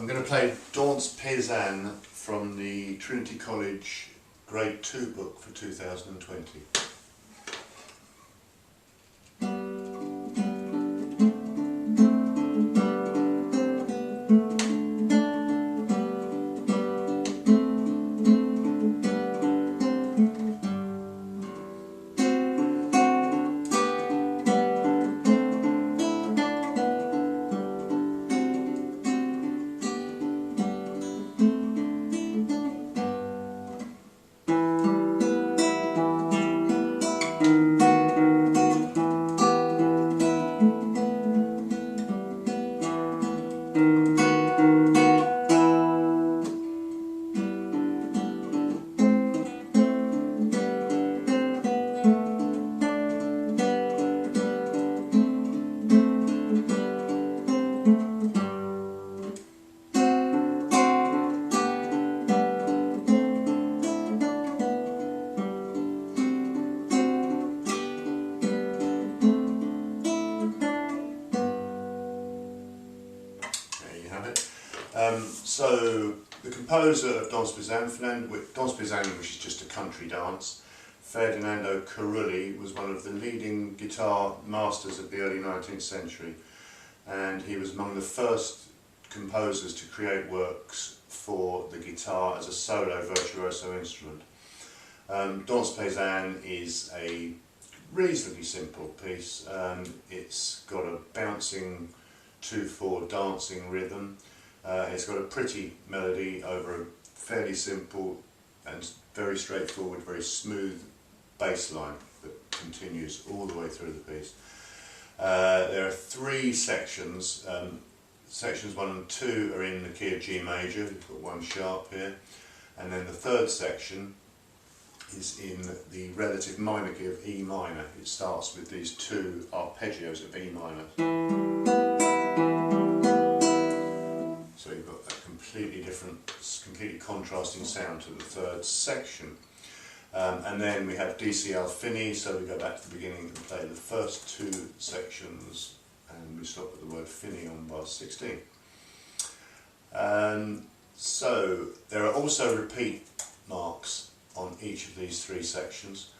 I'm going to play Danse Paysanne from the Trinity College Grade 2 book for 2020. So the composer of Danse Paysanne, which is just a country dance, Ferdinando Carulli, was one of the leading guitar masters of the early 19th century, and he was among the first composers to create works for the guitar as a solo virtuoso instrument. Danse Paysanne is a reasonably simple piece. It's got a bouncing 2/4 dancing rhythm. It's got a pretty melody over a fairly simple and very straightforward, very smooth bass line that continues all the way through the piece. There are three sections. Sections 1 and 2 are in the key of G major. We've got one sharp here, and then the third section is in the relative minor key of E minor. It starts with these two arpeggios of E minor. So you've got a completely different, completely contrasting sound to the third section. And then we have DCL Fini, so we go back to the beginning and play the first two sections, and we stop at the word Fini on bar 16. So there are also repeat marks on each of these three sections,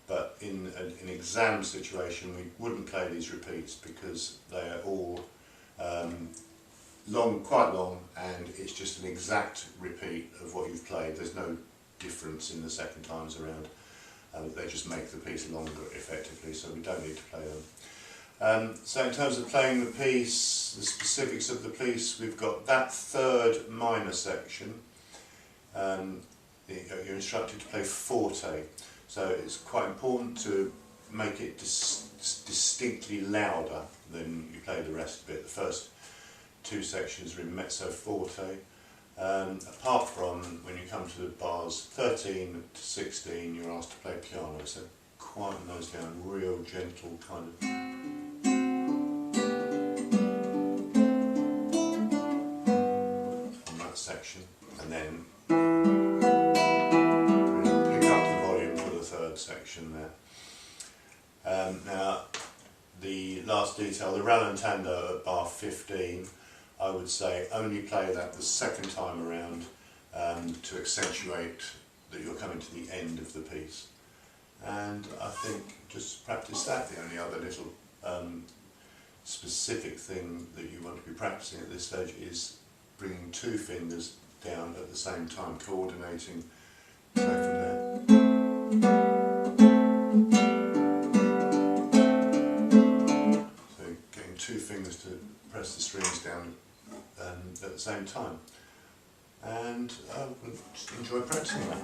but in an exam situation we wouldn't play these repeats because they are all quite long, and it's just an exact repeat of what you've played. There's no difference in the second times around. They just make the piece longer effectively, so we don't need to play them. So in terms of playing the piece, the specifics of the piece, we've got that third minor section. You're instructed to play forte, so it's quite important to make it distinctly louder than you play the rest of it. The first two sections are in mezzo forte, apart from when you come to the bars 13 to 16 you're asked to play piano, so quieten those down, real gentle kind of. On that section, and then really pick up the volume for the third section there. Now the last detail, the rallentando at bar 15, I would say only play that the second time around to accentuate that you're coming to the end of the piece. And I think just practice that. The only other little specific thing that you want to be practicing at this stage is bringing two fingers down at the same time, coordinating, going from there. So getting two fingers to press the strings down at the same time, and just enjoy practicing that.